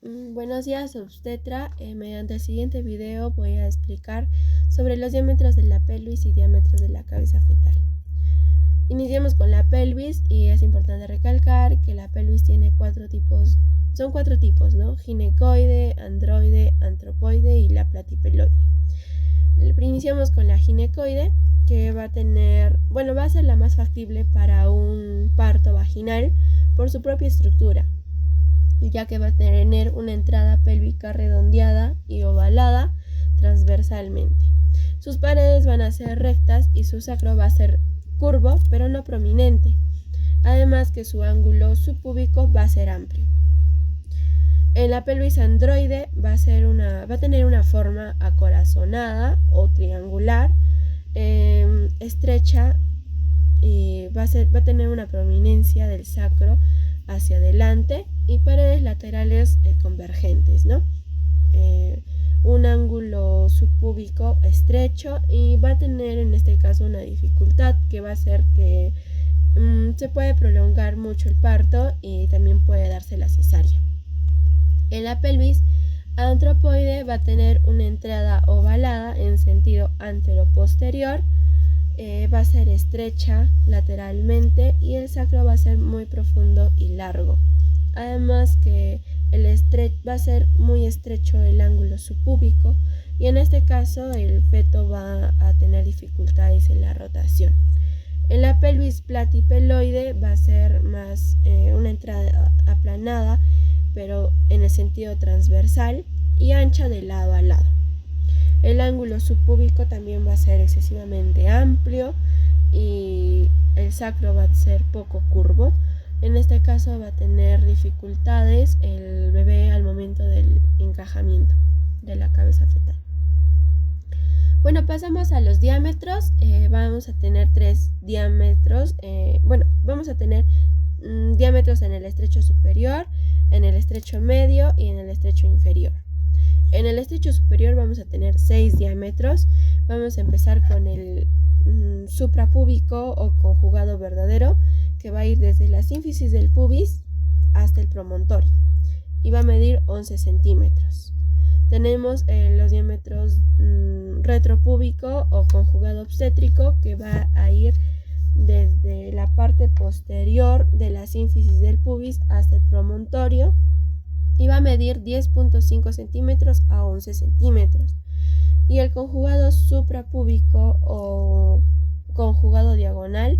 Buenos días, obstetra. Mediante el siguiente video voy a explicar sobre los diámetros de la pelvis y diámetros de la cabeza fetal. Iniciamos con la pelvis y es importante recalcar que la pelvis tiene son cuatro tipos, ¿no? Ginecoide, androide, antropoide y la platipeloide. Iniciamos con la ginecoide, que va a ser la más factible para un parto vaginal por su propia estructura, ya que va a tener una entrada pélvica redondeada y ovalada transversalmente. Sus paredes van a ser rectas y su sacro va a ser curvo, pero no prominente. Además que su ángulo subpúbico va a ser amplio. En la pelvis androide va a tener una forma acorazonada o triangular, estrecha, y va a tener una prominencia del sacro hacia adelante y paredes laterales convergentes, ¿no? Un ángulo subpúbico estrecho y va a tener en este caso una dificultad que va a hacer que se puede prolongar mucho el parto y también puede darse la cesárea. En la pelvis antropoide va a tener una entrada ovalada en sentido antero-posterior, va a ser estrecha lateralmente y el sacro va a ser muy profundo y largo. Además que va a ser muy estrecho el ángulo subpúbico y en este caso el feto va a tener dificultades en la rotación. En la pelvis platipeloide va a ser más una entrada aplanada, pero en el sentido transversal y ancha de lado a lado. El ángulo subpúbico también va a ser excesivamente amplio y el sacro va a ser poco curvo. En este caso va a tener dificultades el bebé al momento del encajamiento de la cabeza fetal. Bueno, pasamos a los diámetros. Vamos a tener tres diámetros. Vamos a tener diámetros en el estrecho superior, en el estrecho medio y en el estrecho inferior. En el estrecho superior vamos a tener 6 diámetros. Vamos a empezar con el suprapúbico o conjugado verdadero, que va a ir desde la sínfisis del pubis hasta el promontorio y va a medir 11 centímetros. Tenemos los diámetros retropúbico o conjugado obstétrico, que va a ir desde la parte posterior de la sínfisis del pubis hasta el promontorio y va a medir 10.5 centímetros a 11 centímetros. Y el conjugado suprapúbico o conjugado diagonal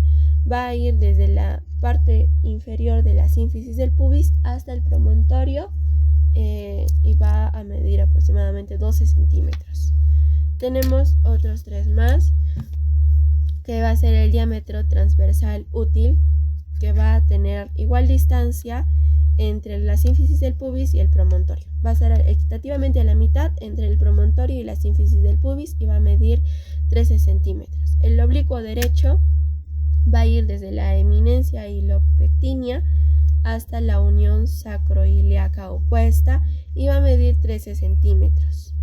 va a ir desde la parte inferior de la sínfisis del pubis hasta el promontorio y va a medir aproximadamente 12 centímetros. Tenemos otros tres más, que va a ser el diámetro transversal útil, que va a tener igual distancia entre la sínfisis del pubis y el promontorio. Va a ser equitativamente a la mitad entre el promontorio y la sínfisis del pubis y va a medir 13 centímetros. El oblicuo derecho va a ir desde la eminencia hilopectínea hasta la unión sacroiliaca opuesta y va a medir 13 centímetros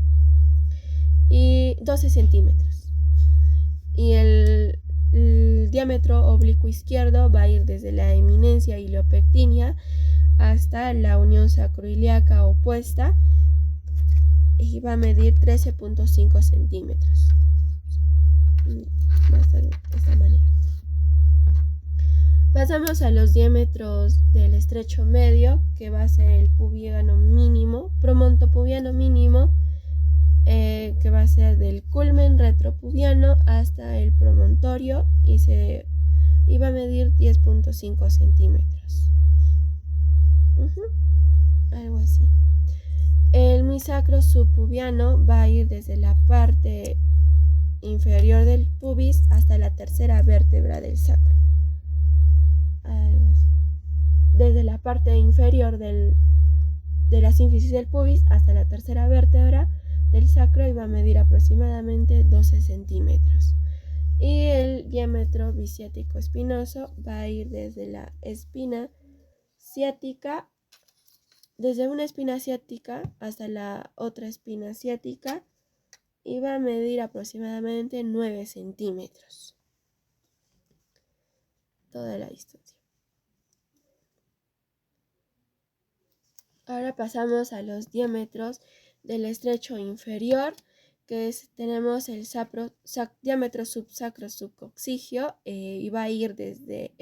y 12 centímetros. Y el diámetro oblicuo izquierdo va a ir desde la eminencia hilopectínea hasta la unión sacroiliaca opuesta y va a medir 13.5 centímetros. Va a estar de esta manera. Pasamos a los diámetros del estrecho medio, que va a ser el pubiano mínimo, promontopubiano mínimo, que va a ser del culmen retropubiano hasta el promontorio y va a medir 10.5 centímetros. Algo así. El misacro subpubiano va a ir desde la parte inferior del pubis hasta la tercera vértebra del sacro. Algo así. Desde la parte inferior de la sínfisis del pubis hasta la tercera vértebra del sacro y va a medir aproximadamente 12 centímetros. Y el diámetro biciático espinoso va a ir desde la espina ciática, desde una espina ciática hasta la otra espina ciática y va a medir aproximadamente 9 centímetros. Toda la distancia. Ahora pasamos a los diámetros del estrecho inferior, que tenemos el diámetro subsacro subcoccigio y va a ir desde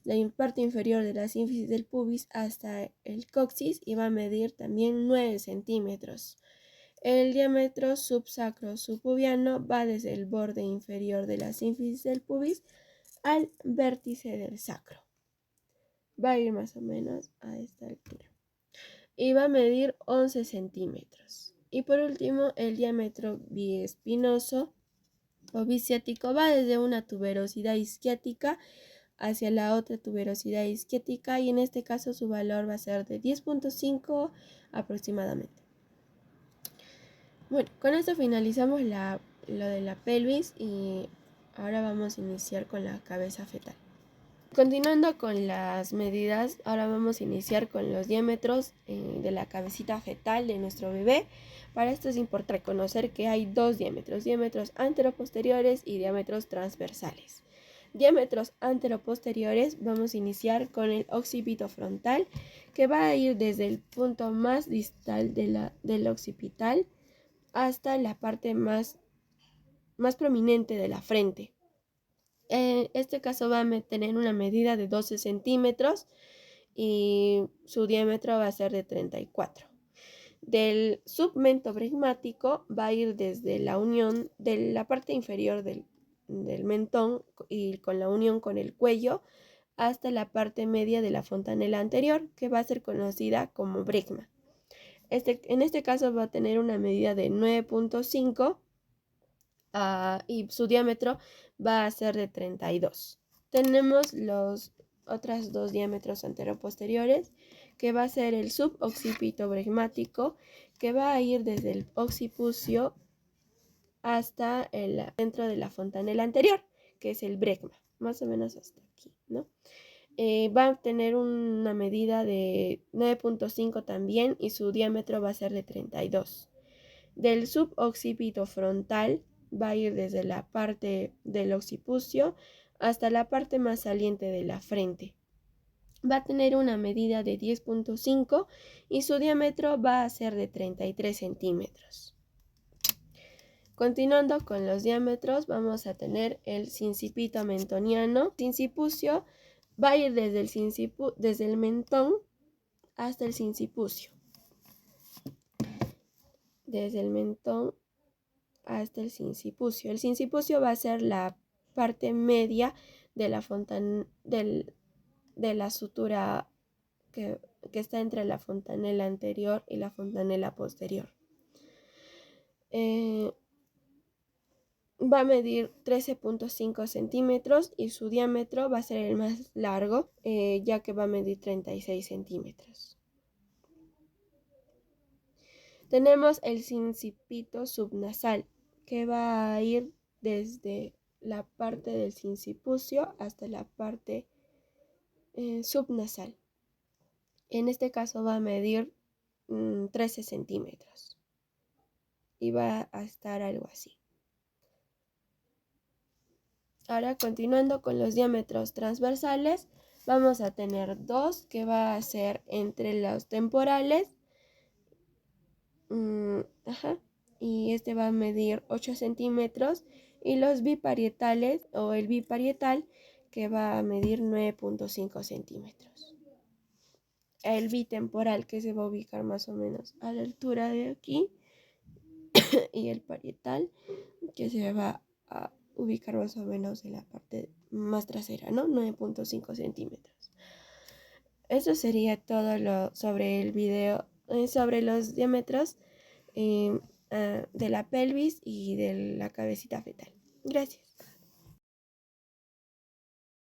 la parte inferior de la sínfisis del pubis hasta el coxis y va a medir también 9 centímetros. El diámetro subsacro subpubiano va desde el borde inferior de la sínfisis del pubis al vértice del sacro. Va a ir más o menos a esta altura. Y va a medir 11 centímetros. Y por último, el diámetro biespinoso o biciático va desde una tuberosidad isquiática hacia la otra tuberosidad isquiática y en este caso su valor va a ser de 10.5 aproximadamente. Bueno, con esto finalizamos lo de la pelvis y ahora vamos a iniciar con la cabeza fetal. Continuando con las medidas, ahora vamos a iniciar con los diámetros de la cabecita fetal de nuestro bebé. Para esto es importante reconocer que hay dos diámetros anteroposteriores y diámetros transversales. Diámetros anteroposteriores vamos a iniciar con el occipito frontal, que va a ir desde el punto más distal del occipital hasta la parte más prominente de la frente. En este caso va a tener una medida de 12 centímetros y su diámetro va a ser de 34. Del submento bregmático va a ir desde la unión de la parte inferior del mentón y con la unión con el cuello hasta la parte media de la fontanela anterior, que va a ser conocida como bregma. En este caso va a tener una medida de 9.5 y su diámetro va a ser de 32. Tenemos los otros dos diámetros anteroposteriores, que va a ser el suboccipito bregmático, que va a ir desde el occipucio hasta el centro de la fontanela anterior, que es el bregma, más o menos hasta aquí, ¿no? Va a tener una medida de 9.5 también y su diámetro va a ser de 32. Del suboccipito frontal va a ir desde la parte del occipucio hasta la parte más saliente de la frente. Va a tener una medida de 10.5 y su diámetro va a ser de 33 centímetros. Continuando con los diámetros, vamos a tener el sincipito mentoniano. Sincipucio va a ir desde el mentón hasta el sincipucio. Desde el mentón hasta el sincipucio. El sincipucio va a ser la parte media de la sutura que está entre la fontanela anterior y la fontanela posterior. Va a medir 13.5 centímetros y su diámetro va a ser el más largo, ya que va a medir 36 centímetros. Tenemos el sincipito subnasal, que va a ir desde la parte del sincipucio hasta la parte subnasal. En este caso va a medir 13 centímetros y va a estar algo así. Ahora, continuando con los diámetros transversales, vamos a tener dos, que va a ser entre los temporales. Y este va a medir 8 centímetros y los biparietales o el biparietal, que va a medir 9.5 centímetros. El bitemporal, que se va a ubicar más o menos a la altura de aquí, y el parietal, que se va a ubicar más o menos en la parte más trasera, ¿no? 9.5 centímetros. Eso sería todo sobre el video, sobre los diámetros de la pelvis y de la cabecita fetal. Gracias.